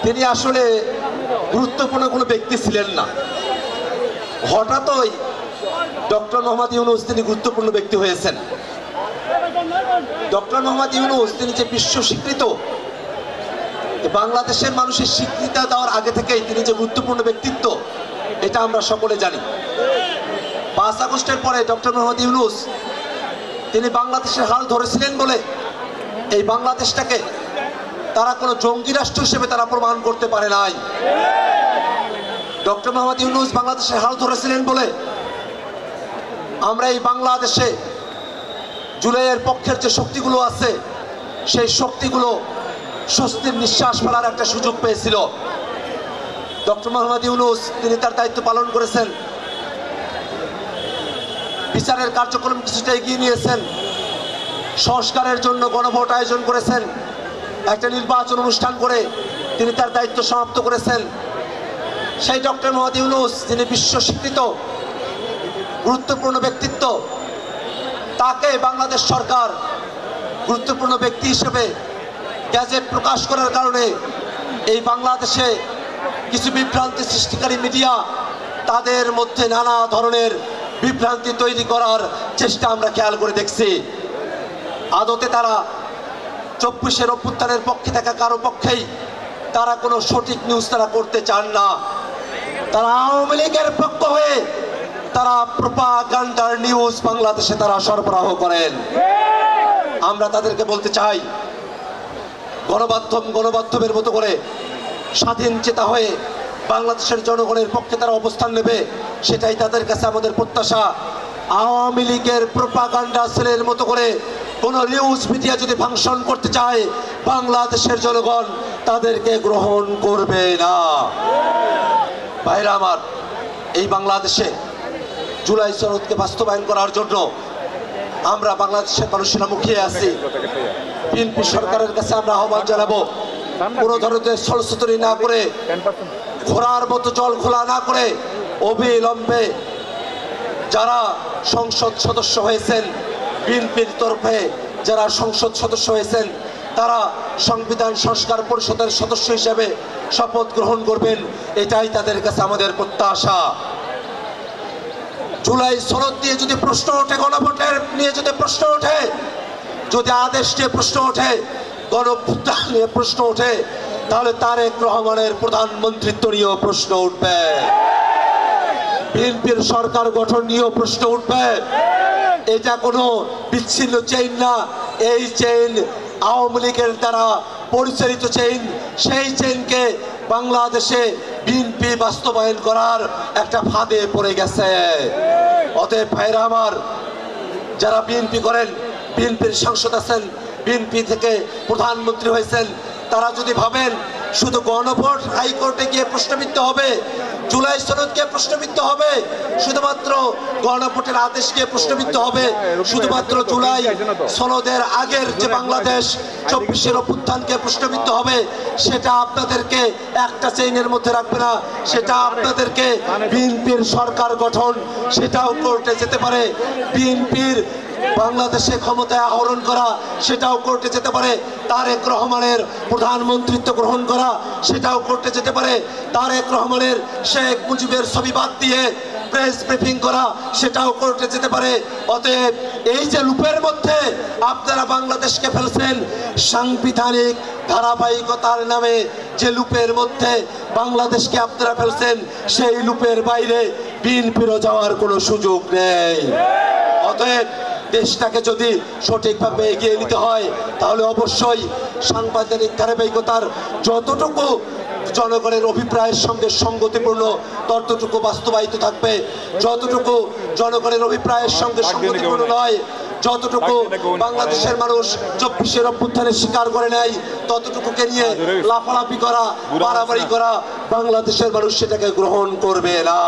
তিনি আসলে গুরুত্বপূর্ণ কোনো ব্যক্তি ছিলেন না। হঠাৎই ডক্টর মোহাম্মদ ইউনূস তিনি গুরুত্বপূর্ণ ব্যক্তি হয়েছেন। ডক্টর মোহাম্মদ ইউনূস তিনি যে বিশ্ব স্বীকৃত, বাংলাদেশের মানুষের স্বীকৃতি দেওয়ার আগে থেকেই তিনি যে গুরুত্বপূর্ণ ব্যক্তিত্ব, এটা আমরা সকলে জানি। 5 আগস্টের পরে ডক্টর মোহাম্মদ ইউনূস তিনি বাংলাদেশের হাল ধরেছিলেন বলে এই বাংলাদেশটাকে তারা কোনো জঙ্গি রাষ্ট্র হিসেবে তারা প্রমাণ করতে পারে নাই। ডক্টর মোহাম্মদ ইউনূস বাংলাদেশের হাল ধরেছিলেন বলে আমরা এই বাংলাদেশে জুলাইয়ের পক্ষের যে শক্তিগুলো আছে সেই শক্তিগুলো স্বস্তির নিঃশ্বাস ফেলার একটা সুযোগ পেয়েছিল। ডক্টর মোহাম্মদ ইউনূস তিনি তার দায়িত্ব পালন করেছেন, বিচারের কার্যক্রম কিছুটা এগিয়ে নিয়েছেন, সংস্কারের জন্য গণভোট আয়োজন করেছেন, একটা নির্বাচন অনুষ্ঠান করে তিনি তার দায়িত্ব সমাপ্ত করেছেন। সেই ডক্টর মোহাম্মদ ইউনূস যিনি বিশ্ব স্বীকৃত গুরুত্বপূর্ণ ব্যক্তিত্ব, তাকে বাংলাদেশ সরকার গুরুত্বপূর্ণ ব্যক্তি হিসেবে গ্যাজেট প্রকাশ করার কারণে এই বাংলাদেশে কিছু বিভ্রান্তি সৃষ্টিকারী মিডিয়া তাদের মধ্যে নানা ধরনের বিভ্রান্তি তৈরি করার চেষ্টা আমরা খেয়াল করে দেখছি। আদতে তারা 24-এর অভ্যুত্থানের পক্ষে থাকা কারো পক্ষেই তারা কোনো সঠিক নিউজ তারা করতে চান না। তারা আওয়ামী লীগের পক্ষ হয়ে তারা প্রোপাগান্ডার নিউজ বাংলাদেশে তারা সরবরাহ করেন। আমরা তাদেরকে বলতে চাই, গণমাধ্যমের মতো করে স্বাধীন চেতা হয়ে বাংলাদেশের জনগণের পক্ষে তারা অবস্থান নেবে, সেটাই তাদের কাছে আমাদের প্রত্যাশা। আওয়ামী লীগের প্রোপাগান্ডা সেলের মতো করে কোনো নিউজ মিডিয়া যদি ফাংশন করতে চায়, বাংলাদেশের জনগণ তাদেরকে গ্রহণ করবে না। ভাইরা আমার, এই বাংলাদেশে জুলাই সনদকে বাস্তবায়ন করার জন্য আমরা বাংলাদেশের মানুষেরা মুখিয়ে আছি। বিএনপি সরকারের কাছে আমরা আহ্বান জানাবো, কোনো ধরনের ছলছতরি না করে, ঘোড়ার মতো জল খোলা না করে অবিলম্বে যারা সংসদ সদস্য হয়েছেন, বিএনপির তরফে যারা সংসদ সদস্য হয়েছেন, তারা সংবিধান সংস্কার পরিষদের সদস্য হিসেবে শপথ গ্রহণ করবেন, এটাই তাদের কাছে আমাদের প্রত্যাশা। জুলাই সনদ নিয়ে যদি প্রশ্ন ওঠে, গণভোটের নিয়ে যদি প্রশ্ন ওঠে, যদি আদেশ নিয়ে প্রশ্ন ওঠে, গণভোট নিয়ে প্রশ্ন ওঠে, তাহলে তারেক রহমানের প্রধানমন্ত্রিত্ব নিয়েও প্রশ্ন উঠবে, বিএনপির সরকার গঠন নিয়েও প্রশ্ন উঠবে। এটা কোনো বিচ্ছিন্ন চেইন না, এই চেইন আওয়ামী লীগের দ্বারা পরিচালিত চেইন। সেই চেইনকে বাংলাদেশে বিএনপি বাস্তবায়ন করার একটা ফাঁদে পড়ে গেছে। অতএব ভাইরা আমার, যারা বিএনপি করেন, বিএনপির সাংসদ আছেন, বিএনপি থেকে প্রধানমন্ত্রী হয়েছেন, তারা যদি ভাবেন শুধু গণভোট হাইকোর্টে গিয়ে প্রশ্নবিদ্ধ হবে, জুলাই সনদকে প্রশ্নবিদ্ধ হবে, শুধুমাত্র গণভোটের আদেশ গিয়ে প্রশ্নবিদ্ধ হবে, শুধুমাত্র জুলাই সনদের আগের যে বাংলাদেশ 24-এর অভ্যুত্থানকে প্রশ্নবিদ্ধ হবে, সেটা আপনাদেরকে একটা চেইনের মধ্যে রাখবে না। সেটা আপনাদেরকে বিএনপির সরকার গঠন, সেটাও কোর্টে যেতে পারে। বিএনপির বাংলাদেশে ক্ষমতায় আহরণ করা, সেটাও কোর্টে যেতে পারে। তারেক রহমানের প্রধানমন্ত্রিত্ব গ্রহণ করা, সেটাও কোর্টে যেতে পারে। তারেক রহমানের শেখ মুজিবের ছবি বাদ দিয়ে প্রেস ব্রিফিং করা, সেটাও কোর্টে যেতে পারে। অতএব এই যে লুপের মধ্যে আপনারা বাংলাদেশকে ফেলছেন, সাংবিধানিক ধারাবাহিকতার নামে যে লুপের মধ্যে বাংলাদেশকে আপনারা ফেলছেন, সেই লুপের বাইরে বিএনপিরও যাওয়ার কোনো সুযোগ নেই। অতএব দেশটাকে যদি সঠিকভাবে এগিয়ে নিতে হয়, তাহলে অবশ্যই সাংবিধানিক ধারাবাহিকতার যতটুকু জনগণের অভিপ্রায়ের সঙ্গে সঙ্গতিপূর্ণ ততটুকু বাস্তবায়িত থাকবে। যতটুকু জনগণের অভিপ্রায়ের সঙ্গে সঙ্গতিপূর্ণ নয়, যতটুকু বাংলাদেশের মানুষ 24-এর অভ্যুত্থানে স্বীকার করে নেয়, ততটুকুকে নিয়ে লাফালাফি করা, বাড়াবাড়ি করা বাংলাদেশের মানুষ সেটাকে গ্রহণ করবে না।